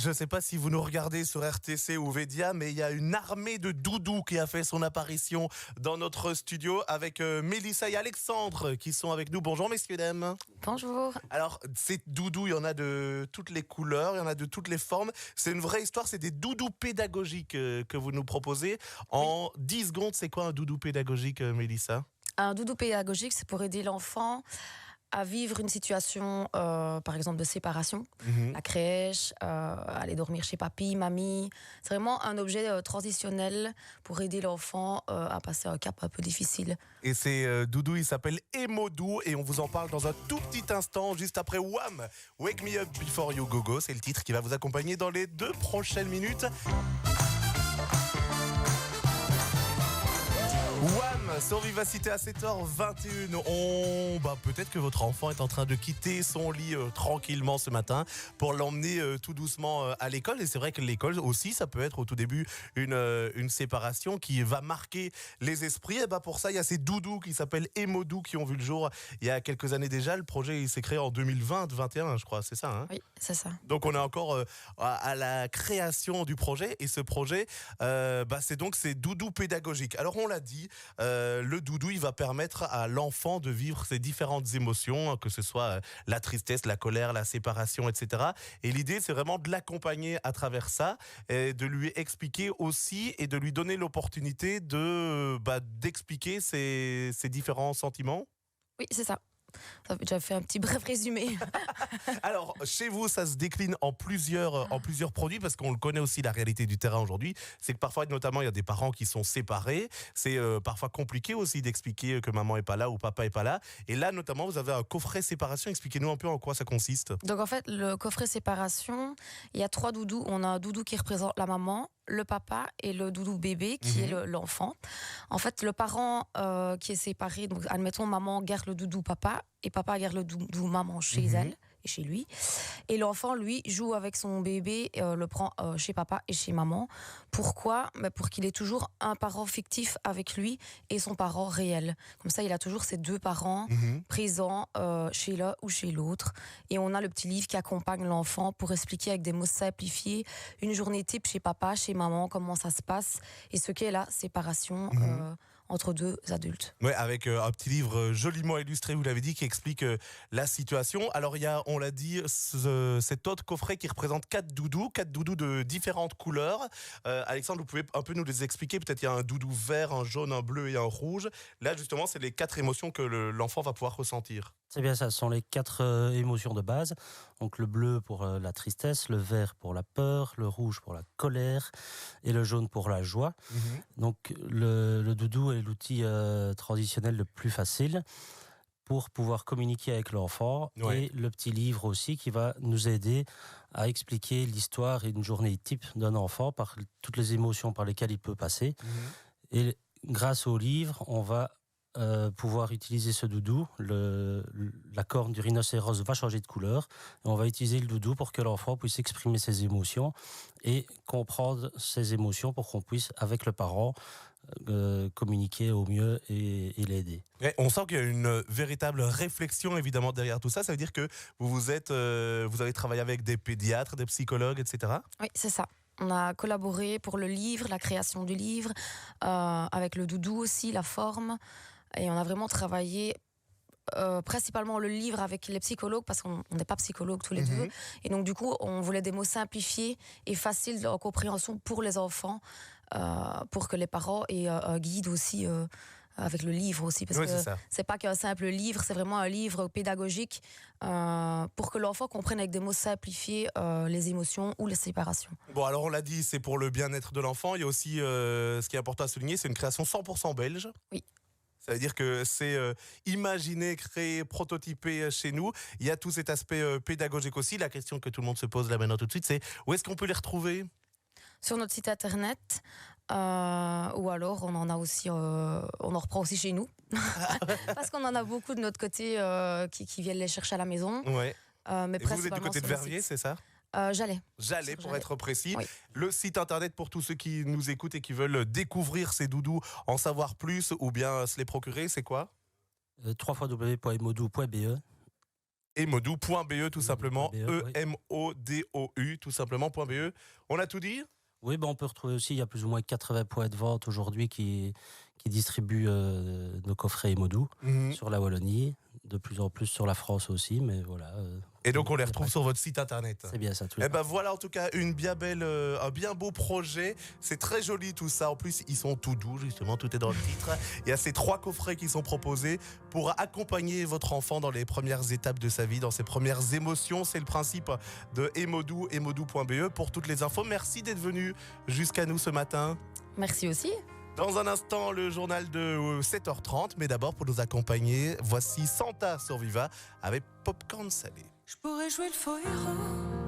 Je ne sais pas si vous nous regardez sur RTC ou Védia, mais il y a une armée de doudous qui a fait son apparition dans notre studio avec Mélissa et Alexandre qui sont avec nous. Bonjour messieurs, dames. Bonjour. Alors, ces doudous, il y en a de toutes les couleurs, il y en a de toutes les formes. C'est une vraie histoire, c'est des doudous pédagogiques que vous nous proposez. En 10 secondes, c'est quoi un doudou pédagogique, Mélissa ? Un doudou pédagogique, c'est pour aider l'enfant à vivre une situation, par exemple, de séparation, la crèche, aller dormir chez papy, mamie. C'est vraiment un objet transitionnel pour aider l'enfant à passer un cap un peu difficile. Et ces doudous, ils s'appellent Emodou et on vous en parle dans un tout petit instant, juste après Wham! Wake Me Up Before You Go Go, c'est le titre qui va vous accompagner dans les 2 prochaines minutes. Wham! Sur Vivacité à 7h21. Peut-être que votre enfant est en train de quitter son lit tranquillement ce matin pour l'emmener tout doucement à l'école. Et c'est vrai que l'école aussi, ça peut être au tout début une séparation qui va marquer les esprits. Et pour ça, il y a ces doudous qui s'appellent Emodou qui ont vu le jour il y a quelques années déjà. Le projet il s'est créé en 2020-21, je crois, c'est ça, hein ? Oui, c'est ça. Donc on est encore à la création du projet et ce projet c'est donc ces doudous pédagogiques. Alors on l'a dit, le doudou il va permettre à l'enfant de vivre ses différentes émotions, que ce soit la tristesse, la colère, la séparation, etc. Et l'idée c'est vraiment de l'accompagner à travers ça et de lui expliquer aussi et de lui donner l'opportunité d'expliquer ses différents sentiments. Oui, c'est ça. Ça a déjà fait un petit bref résumé. Alors, chez vous, ça se décline en plusieurs produits parce qu'on le connaît aussi, la réalité du terrain aujourd'hui. C'est que parfois, notamment, il y a des parents qui sont séparés. C'est parfois compliqué aussi d'expliquer que maman est pas là ou papa est pas là. Et là, notamment, vous avez un coffret séparation. Expliquez-nous un peu en quoi ça consiste. Donc en fait, le coffret séparation, il y a 3 doudous. On a un doudou qui représente la maman, le papa et le doudou bébé qui est l'enfant. En fait, le parent qui est séparé, donc admettons maman garde le doudou papa et papa garde le doudou maman chez elle et chez lui. Et l'enfant, lui, joue avec son bébé, le prend chez papa et chez maman. Pourquoi ? Pour qu'il ait toujours un parent fictif avec lui et son parent réel. Comme ça, il a toujours ses 2 parents présents chez l'un ou chez l'autre. Et on a le petit livre qui accompagne l'enfant pour expliquer avec des mots simplifiés une journée type chez papa, chez maman, comment ça se passe et ce qu'est la séparation entre 2 adultes. Ouais, avec un petit livre joliment illustré, vous l'avez dit, qui explique la situation. Alors il y a, on l'a dit, cet autre coffret qui représente 4 doudous de différentes couleurs. Alexandre, vous pouvez un peu nous les expliquer. Peut-être il y a un doudou vert, un jaune, un bleu et un rouge. Là justement, c'est les 4 émotions que l'enfant va pouvoir ressentir. C'est bien ça, ce sont les 4 émotions de base. Donc le bleu pour la tristesse, le vert pour la peur, le rouge pour la colère et le jaune pour la joie. Donc le doudou est l'outil traditionnel le plus facile pour pouvoir communiquer avec l'enfant. Et le petit livre aussi qui va nous aider à expliquer l'histoire et une journée type d'un enfant par toutes les émotions par lesquelles il peut passer. Et grâce au livre, on va pouvoir utiliser ce doudou. La corne du rhinocéros va changer de couleur et on va utiliser le doudou pour que l'enfant puisse exprimer ses émotions et comprendre ses émotions pour qu'on puisse, avec le parent, communiquer au mieux et l'aider. Ouais, on sent qu'il y a une véritable réflexion évidemment derrière tout ça. Ça veut dire que vous avez travaillé avec des pédiatres, des psychologues, etc. Oui, c'est ça. On a collaboré pour le livre, la création du livre, avec le doudou aussi, la forme. Et on a vraiment travaillé principalement le livre avec les psychologues parce qu'on n'est pas psychologues tous les deux. Et donc du coup, on voulait des mots simplifiés et faciles en compréhension pour les enfants, pour que les parents aient un guide aussi avec le livre aussi. Parce que c'est pas qu'un simple livre, c'est vraiment un livre pédagogique pour que l'enfant comprenne avec des mots simplifiés les émotions ou les séparations. Bon, alors on l'a dit, c'est pour le bien-être de l'enfant. Il y a aussi, ce qui est important à souligner, c'est une création 100% belge. Oui. Ça veut dire que c'est imaginé, créé, prototypé chez nous. Il y a tout cet aspect pédagogique aussi. La question que tout le monde se pose là maintenant tout de suite, c'est où est-ce qu'on peut les retrouver ? Sur notre site internet, ou alors on en a aussi, on en reprend aussi chez nous, parce qu'on en a beaucoup de notre côté qui viennent les chercher à la maison. Ouais. Mais et vous êtes du côté de Verviers, c'est ça ? Jalais pour être précis. Oui. Le site internet pour tous ceux qui nous écoutent et qui veulent découvrir ces doudous, en savoir plus ou bien se les procurer, c'est quoi ? www.emodou.be Emodou.be tout simplement, oui. EMODOU tout simplement.be. On a tout dit? Oui, on peut retrouver aussi, il y a plus ou moins 80 points de vente aujourd'hui qui distribuent nos coffrets Emodou sur la Wallonie, de plus en plus sur la France aussi, mais voilà. Et donc on les retrouve sur votre site internet. C'est bien ça. Et ben voilà, en tout cas un bien beau projet. C'est très joli tout ça. En plus ils sont tout doux, justement, tout est dans le titre. Il y a ces 3 coffrets qui sont proposés pour accompagner votre enfant dans les premières étapes de sa vie, dans ses premières émotions. C'est le principe de Emodou, emodou.be. Pour toutes les infos, merci d'être venu jusqu'à nous ce matin. Merci aussi. Dans un instant, le journal de 7h30. Mais d'abord, pour nous accompagner, voici Santa sur Viva avec Popcorn Salé. Je pourrais jouer le faux héros.